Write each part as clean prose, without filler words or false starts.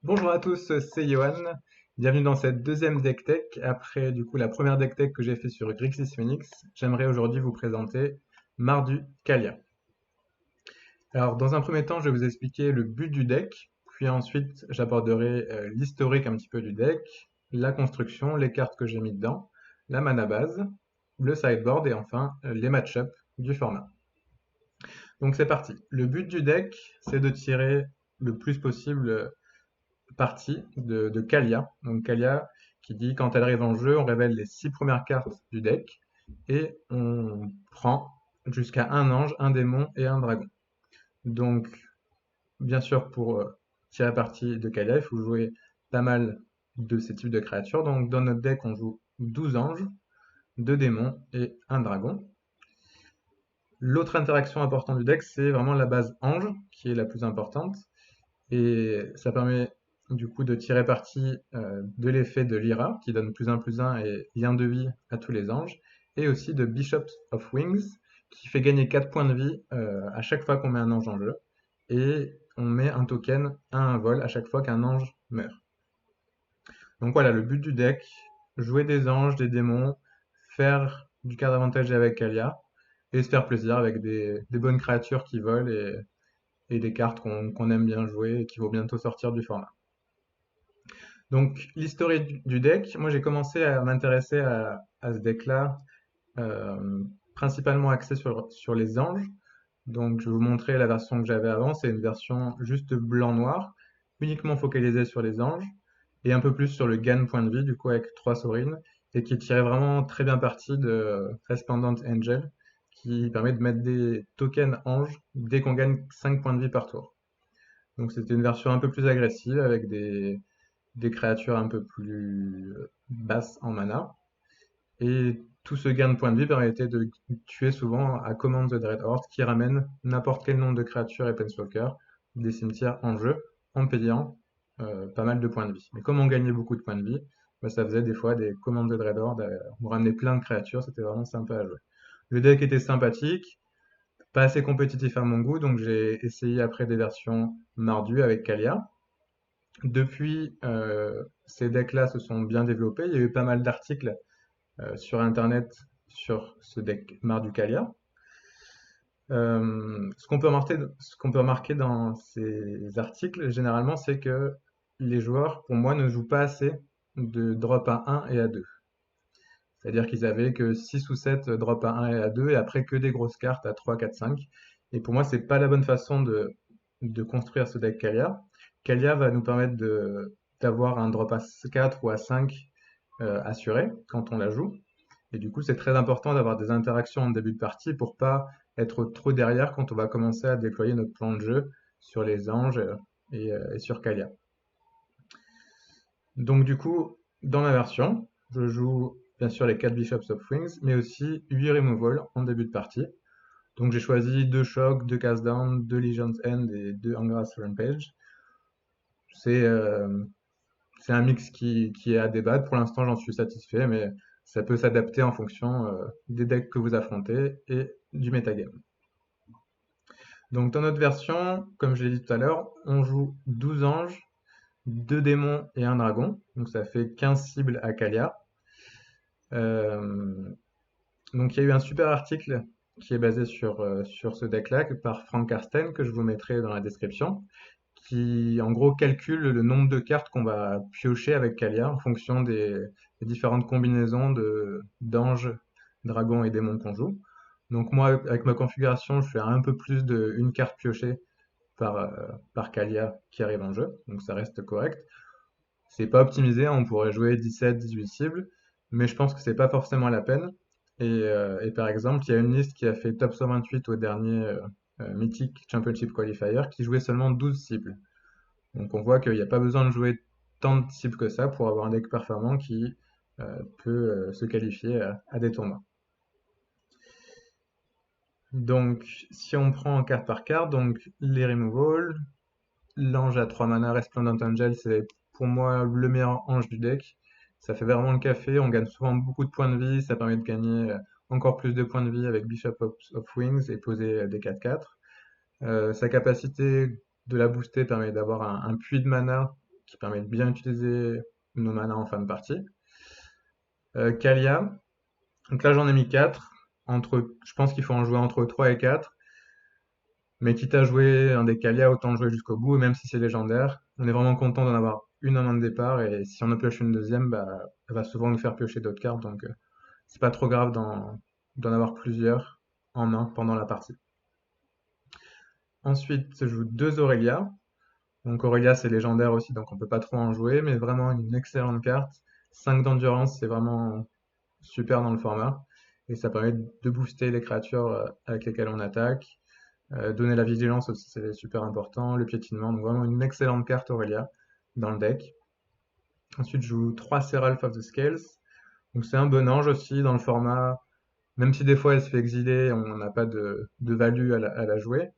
Bonjour à tous, c'est Johan. Bienvenue dans cette deuxième deck tech. Après la première deck tech que j'ai fait sur Grixis Phoenix, j'aimerais aujourd'hui vous présenter Mardu Kalia. Alors dans un premier temps, je vais vous expliquer le but du deck, puis ensuite j'aborderai l'historique un petit peu du deck, la construction, les cartes que j'ai mis dedans, la mana base, le sideboard et enfin les match-ups du format. Donc c'est parti. Le but du deck, c'est de tirer le plus possible partie de Kalia. Donc Kalia qui dit quand elle arrive en jeu, on révèle les 6 premières cartes du deck et on prend jusqu'à un ange, un démon et un dragon. Donc bien sûr pour tirer parti de Kalia, il faut jouer pas mal de ces types de créatures. Donc dans notre deck, on joue 12 anges, 2 démons et un dragon. L'autre interaction importante du deck, c'est vraiment la base ange, qui est la plus importante. Et ça permet du coup de tirer parti de l'effet de Lyra, qui donne plus un et lien de vie à tous les anges, et aussi de Bishops of Wings, qui fait gagner 4 points de vie à chaque fois qu'on met un ange en jeu, et on met un token à un vol à chaque fois qu'un ange meurt. Donc voilà, le but du deck, jouer des anges, des démons, faire du card avantage avec Kalia, et se faire plaisir avec des bonnes créatures qui volent et des cartes qu'on aime bien jouer et qui vont bientôt sortir du format. Donc, l'historique du deck, moi j'ai commencé à m'intéresser à ce deck-là, euh, principalement axé sur les anges. Donc, je vais vous montrer la version que j'avais avant. C'est une version juste blanc-noir, uniquement focalisée sur les anges, et un peu plus sur le gain point de vie, du coup, avec 3 Saurines, et qui tirait vraiment très bien parti de Resplendent Angel, qui permet de mettre des tokens anges dès qu'on gagne 5 points de vie par tour. Donc, c'était une version un peu plus agressive, avec des créatures un peu plus basses en mana. Et tout ce gain de points de vie permettait de tuer souvent à Command the Dread Horde qui ramène n'importe quel nombre de créatures et Planeswalker des cimetières en jeu en payant pas mal de points de vie. Mais comme on gagnait beaucoup de points de vie, bah, ça faisait des fois des Command the Dread Horde, on ramenait plein de créatures, c'était vraiment sympa à jouer. Le deck était sympathique, pas assez compétitif à mon goût, donc j'ai essayé après des versions mardues avec Kalia. Depuis, ces decks-là se sont bien développés. Il y a eu pas mal d'articles sur Internet sur ce deck Marducalia. Ce qu'on peut remarquer dans ces articles, généralement, c'est que les joueurs, pour moi, ne jouent pas assez de drop à 1 et à 2. C'est-à-dire qu'ils avaient que 6 ou 7 drop à 1 et à 2, et après que des grosses cartes à 3, 4, 5. Et pour moi, c'est pas la bonne façon de construire ce deck Kalia. Kalia va nous permettre d'avoir un drop à 4 ou à 5 assuré quand on la joue. Et du coup, c'est très important d'avoir des interactions en début de partie pour pas être trop derrière quand on va commencer à déployer notre plan de jeu sur les anges et sur Kalia. Donc du coup, dans ma version, je joue bien sûr les 4 Bishops of Wings, mais aussi 8 Removal en début de partie. Donc j'ai choisi 2 Shock, 2 Cast Down, 2 Legion's End et 2 Angra's Rampage. C'est euh, c'est un mix qui est à débattre. Pour l'instant, j'en suis satisfait, mais ça peut s'adapter en fonction des decks que vous affrontez et du metagame. Donc dans notre version, comme je l'ai dit tout à l'heure, on joue 12 anges, 2 démons et un dragon. Donc ça fait 15 cibles à Kalia. Euh, donc il y a eu un super article qui est basé sur ce deck-là par Frank Karsten que je vous mettrai dans la description, qui en gros calcule le nombre de cartes qu'on va piocher avec Kalia en fonction des différentes combinaisons d'anges, dragons et démons qu'on joue. Donc moi, avec ma configuration, je fais un peu plus d'une carte piochée par Kalia qui arrive en jeu, donc ça reste correct. C'est pas optimisé, hein, on pourrait jouer 17, 18 cibles, mais je pense que c'est pas forcément la peine. Et par exemple, il y a une liste qui a fait top 128 au dernier Mythic Championship Qualifier qui jouait seulement 12 cibles. Donc on voit qu'il n'y a pas besoin de jouer tant de cibles que ça pour avoir un deck performant qui peut se qualifier à des tournois. Donc si on prend carte par carte, donc les removals, l'ange à 3 mana Resplendent Angel, c'est pour moi le meilleur ange du deck. Ça fait vraiment le café, on gagne souvent beaucoup de points de vie, ça permet de gagner encore plus de points de vie avec Bishop of Wings et poser des 4-4. Sa capacité de la booster permet d'avoir un puits de mana qui permet de bien utiliser nos manas en fin de partie. Kalia, donc là j'en ai mis 4. Je pense qu'il faut en jouer entre 3 et 4. Mais quitte à jouer un des Kalia, autant jouer jusqu'au bout, et même si c'est légendaire, on est vraiment content d'en avoir une en main de départ, et si on en pioche une deuxième, bah, elle va souvent nous faire piocher d'autres cartes, donc c'est pas trop grave d'en avoir plusieurs en main pendant la partie. Ensuite, je joue 2 Aurélia. Donc Aurélia, c'est légendaire aussi, donc on peut pas trop en jouer, mais vraiment une excellente carte. 5 d'endurance, c'est vraiment super dans le format, et ça permet de booster les créatures avec lesquelles on attaque. Donner la vigilance aussi, c'est super important. Le piétinement, donc vraiment une excellente carte Aurélia dans le deck. Ensuite, je joue 3 Seraph of the Scales. Donc c'est un bon ange aussi dans le format, même si des fois elle se fait exiler, on n'a pas de value à la jouer.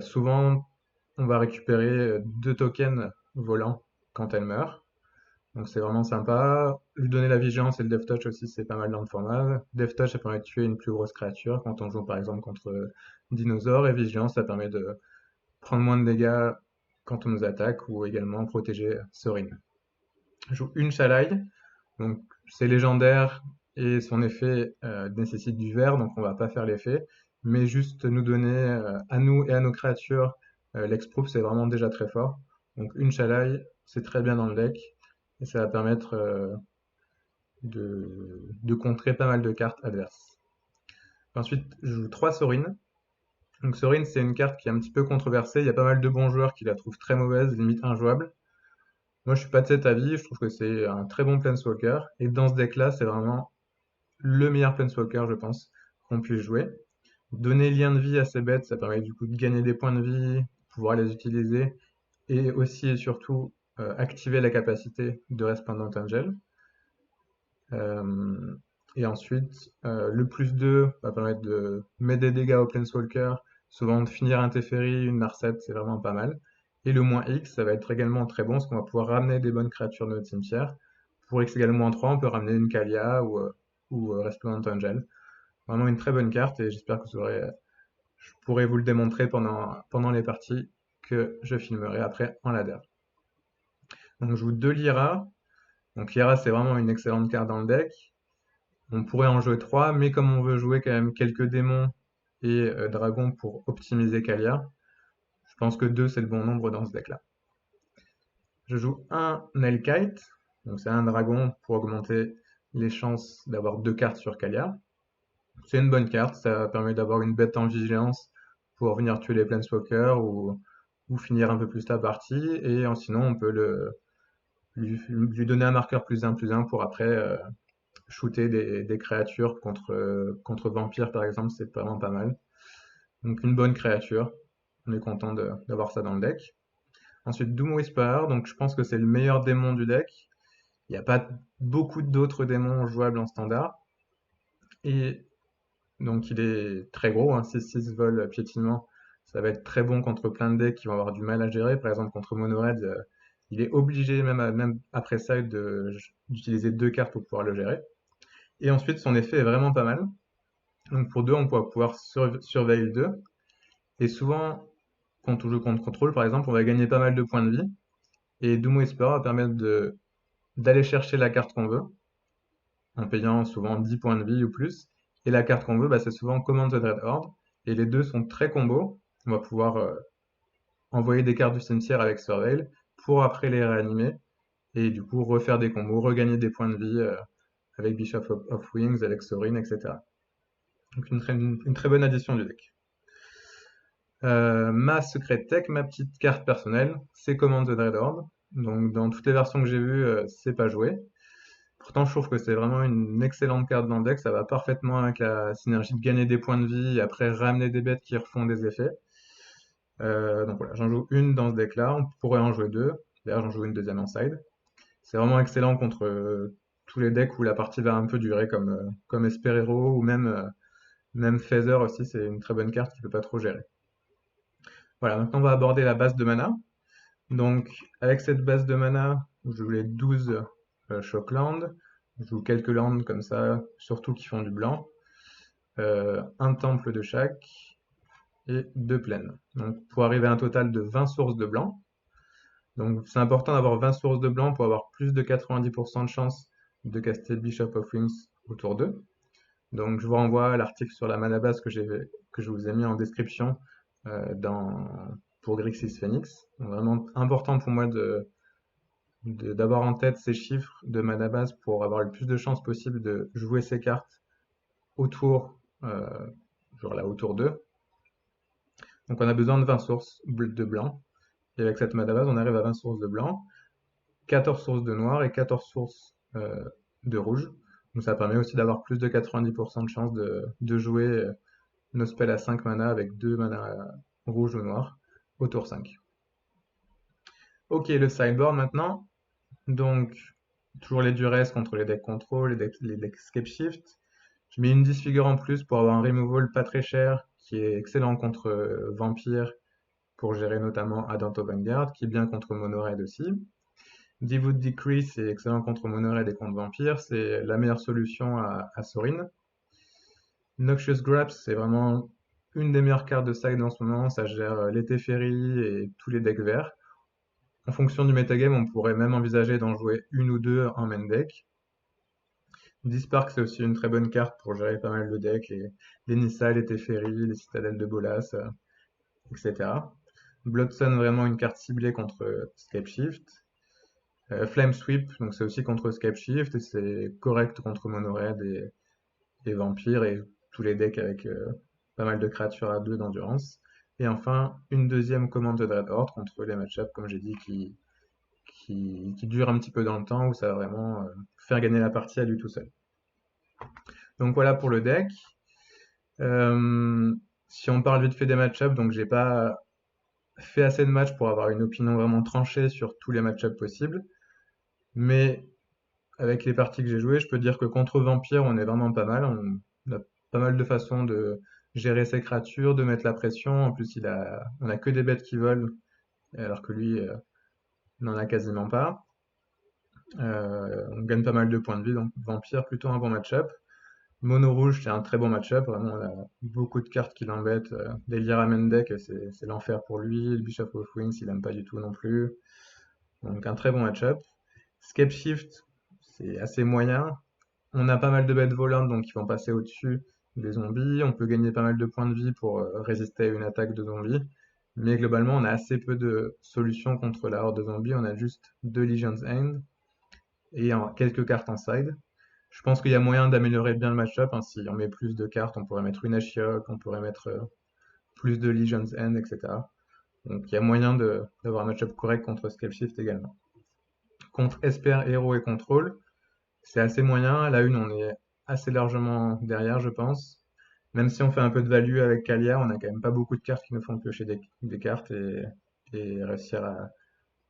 Souvent, on va récupérer 2 tokens volants quand elle meurt. Donc c'est vraiment sympa. Lui donner la vigilance et le Death Touch aussi, c'est pas mal dans le format. Death Touch, ça permet de tuer une plus grosse créature quand on joue par exemple contre dinosaure. Et vigilance, ça permet de prendre moins de dégâts quand on nous attaque ou également protéger Sorin. Je joue une Shalaï, donc c'est légendaire et son effet nécessite du vert, donc on va pas faire l'effet, mais juste nous donner à nous et à nos créatures l'exproof, c'est vraiment déjà très fort. Donc une Shalaï, c'est très bien dans le deck et ça va permettre de contrer pas mal de cartes adverses. Ensuite, je joue 3 Sorin. Donc Sorin, c'est une carte qui est un petit peu controversée. Il y a pas mal de bons joueurs qui la trouvent très mauvaise, limite injouable. Moi, je suis pas de cet avis. Je trouve que c'est un très bon Planeswalker. Et dans ce deck-là, c'est vraiment le meilleur Planeswalker, je pense, qu'on puisse jouer. Donner lien de vie à ces bêtes, ça permet du coup de gagner des points de vie, pouvoir les utiliser, et aussi et surtout activer la capacité de Resplendent Angel. Euh, et ensuite, le +2 va permettre de mettre des dégâts au Planeswalker, souvent de finir un Teferi, une Narset, c'est vraiment pas mal. Et le -X, ça va être également très bon, parce qu'on va pouvoir ramener des bonnes créatures de notre cimetière. Pour X égale -3, on peut ramener une Kalia ou Resplendent Angel. Vraiment une très bonne carte, et j'espère que je pourrai vous le démontrer pendant les parties que je filmerai après en ladder. Donc je joue 2 Lyra. Donc Lyra, c'est vraiment une excellente carte dans le deck. On pourrait en jouer 3, mais comme on veut jouer quand même quelques démons et dragons pour optimiser Kalia, je pense que 2 c'est le bon nombre dans ce deck-là. Je joue un Nelkite, donc c'est un dragon pour augmenter les chances d'avoir 2 cartes sur Kalia. C'est une bonne carte, ça permet d'avoir une bête en vigilance pour venir tuer les Planeswalkers ou finir un peu plus la partie, et sinon on peut lui donner un marqueur +1/+1 pour après shooter des créatures contre vampires par exemple, c'est vraiment pas mal. Donc une bonne créature, on est content d'avoir ça dans le deck. Ensuite Doom Whisperer, donc je pense que c'est le meilleur démon du deck. Il n'y a pas beaucoup d'autres démons jouables en standard. Et donc il est très gros, hein, 6/6 vol piétinement. Ça va être très bon contre plein de decks qui vont avoir du mal à gérer. Par exemple contre Mono Red, il est obligé même après ça d'utiliser 2 cartes pour pouvoir le gérer. Et ensuite son effet est vraiment pas mal. Donc pour 2, on va pouvoir surveiller 2. Et souvent, quand on joue contre contrôle, par exemple, on va gagner pas mal de points de vie. Et Doom Whisperer va permettre d'aller chercher la carte qu'on veut, en payant souvent 10 points de vie ou plus. Et la carte qu'on veut, bah, c'est souvent Command the Dread Horde. Et les deux sont très combos. On va pouvoir envoyer des cartes du cimetière avec Surveil pour après les réanimer. Et du coup, refaire des combos, regagner des points de vie avec Bishop of Wings, avec Sorin, etc. Donc une très bonne addition du deck. Ma Secret Tech, ma petite carte personnelle, c'est Command the Dread Horde. Donc dans toutes les versions que j'ai vues, c'est pas joué. Pourtant, je trouve que c'est vraiment une excellente carte dans le deck. Ça va parfaitement avec la synergie de gagner des points de vie et après ramener des bêtes qui refont des effets. Donc voilà, j'en joue une dans ce deck-là. On pourrait en jouer 2. D'ailleurs, j'en joue une deuxième en side. C'est vraiment excellent contre tous les decks où la partie va un peu durer, comme Esperero ou même Feather aussi. C'est une très bonne carte qui peut pas trop gérer. Voilà, maintenant on va aborder la base de mana. Donc, avec cette base de mana, je joue les 12 Shocklands. Je joue quelques lands comme ça, surtout qui font du blanc. Un temple de chaque et 2 plaines. Donc, pour arriver à un total de 20 sources de blanc. Donc c'est important d'avoir 20 sources de blanc pour avoir plus de 90% de chances de caster Bishop of Wings au tour 2. Donc je vous renvoie à l'article sur la mana base que je vous ai mis en description pour Grixis Phoenix. Donc, vraiment important pour moi d'avoir en tête ces chiffres de mana base pour avoir le plus de chances possible de jouer ces cartes au tour, genre là au tour 2. Donc on a besoin de 20 sources de blanc. Et avec cette mana base, on arrive à 20 sources de blanc, 14 sources de noir et 14 sources de rouge. Donc ça permet aussi d'avoir plus de 90% de chances de jouer nos spells à 5 mana avec 2 mana rouge ou noir au tour 5. Ok, le sideboard maintenant. Donc, toujours les duress contre les decks control, les decks scape shift. Je mets une disfigure en plus pour avoir un removal pas très cher, qui est excellent contre Vampire, pour gérer notamment Adanto Vanguard, qui est bien contre Mono Red aussi. Devout Decrease, c'est excellent contre Mono Red et contre Vampire, c'est la meilleure solution à Sorin. Noxious Grasp, c'est vraiment une des meilleures cartes de side en ce moment, ça gère les Teferi et tous les decks verts. En fonction du metagame, on pourrait même envisager d'en jouer une ou deux en main deck. Dispark, c'est aussi une très bonne carte pour gérer pas mal de decks, les Nissa, les Teferi, les Citadelles de Bolas, etc. Bloodsun, vraiment une carte ciblée contre Scape Shift. Flame Sweep, donc c'est aussi contre Scape Shift, et c'est correct contre Mono Red et Vampire, et tous les decks avec pas mal de créatures à 2 d'endurance. Et enfin, une deuxième commande de Dreadhorde contre les match-ups, comme j'ai dit, qui dure un petit peu dans le temps, où ça va vraiment faire gagner la partie à lui tout seul. Donc voilà pour le deck. Si on parle vite fait des match-ups, donc j'ai pas fait assez de matchs pour avoir une opinion vraiment tranchée sur tous les match-ups possibles. Mais avec les parties que j'ai jouées, je peux dire que contre Vampire, on est vraiment pas mal. On a pas mal de façons de gérer ses créatures, de mettre la pression. En plus, on a que des bêtes qui volent, alors que lui n'en a quasiment pas. On gagne pas mal de points de vie, donc Vampire, plutôt un bon match-up. Mono rouge, c'est un très bon match-up. Vraiment, on a beaucoup de cartes qui l'embêtent. Delira main deck, c'est l'enfer pour lui. Le Bishop of Wings, il aime pas du tout non plus. Donc un très bon match-up. Scape Shift, c'est assez moyen. On a pas mal de bêtes volantes, donc ils vont passer au-dessus des zombies. On peut gagner pas mal de points de vie pour résister à une attaque de zombies. Mais globalement, on a assez peu de solutions contre la horde de zombies. On a juste 2 Legion's End et quelques cartes en side. Je pense qu'il y a moyen d'améliorer bien le match-up, hein. Si on met plus de cartes, on pourrait mettre une Ashiok, on pourrait mettre plus de Legion's End, etc. Donc il y a moyen d'avoir un match-up correct contre Scale Shift également. Contre Esper, Hero et Control, c'est assez moyen. À la une, on est assez largement derrière, je pense. Même si on fait un peu de value avec Kalia, on a quand même pas beaucoup de cartes qui nous font piocher des cartes et réussir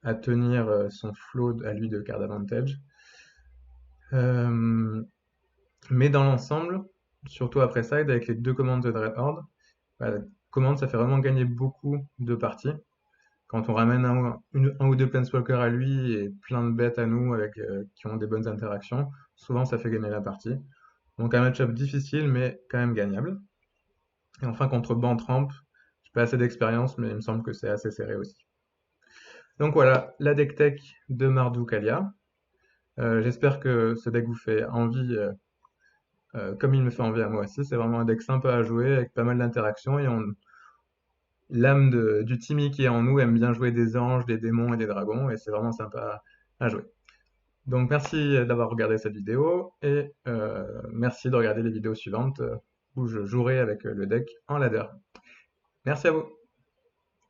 à tenir son flow à lui de card advantage. Mais dans l'ensemble, surtout après side, avec les 2 commandes de Dreadhorde, la commande, ça fait vraiment gagner beaucoup de parties. Quand on ramène un ou deux Planeswalkers à lui et plein de bêtes à nous qui ont des bonnes interactions, souvent ça fait gagner la partie. Donc un match-up difficile, mais quand même gagnable. Et enfin contre Bantramp, j'ai pas assez d'expérience, mais il me semble que c'est assez serré aussi. Donc voilà, la deck tech de Mardou Kalia. J'espère que ce deck vous fait envie comme il me fait envie à moi aussi. C'est vraiment un deck sympa à jouer avec pas mal d'interactions et l'âme du Timmy qui est en nous aime bien jouer des anges, des démons et des dragons et c'est vraiment sympa à jouer. Donc merci d'avoir regardé cette vidéo et merci de regarder les vidéos suivantes où je jouerai avec le deck en ladder. Merci à vous.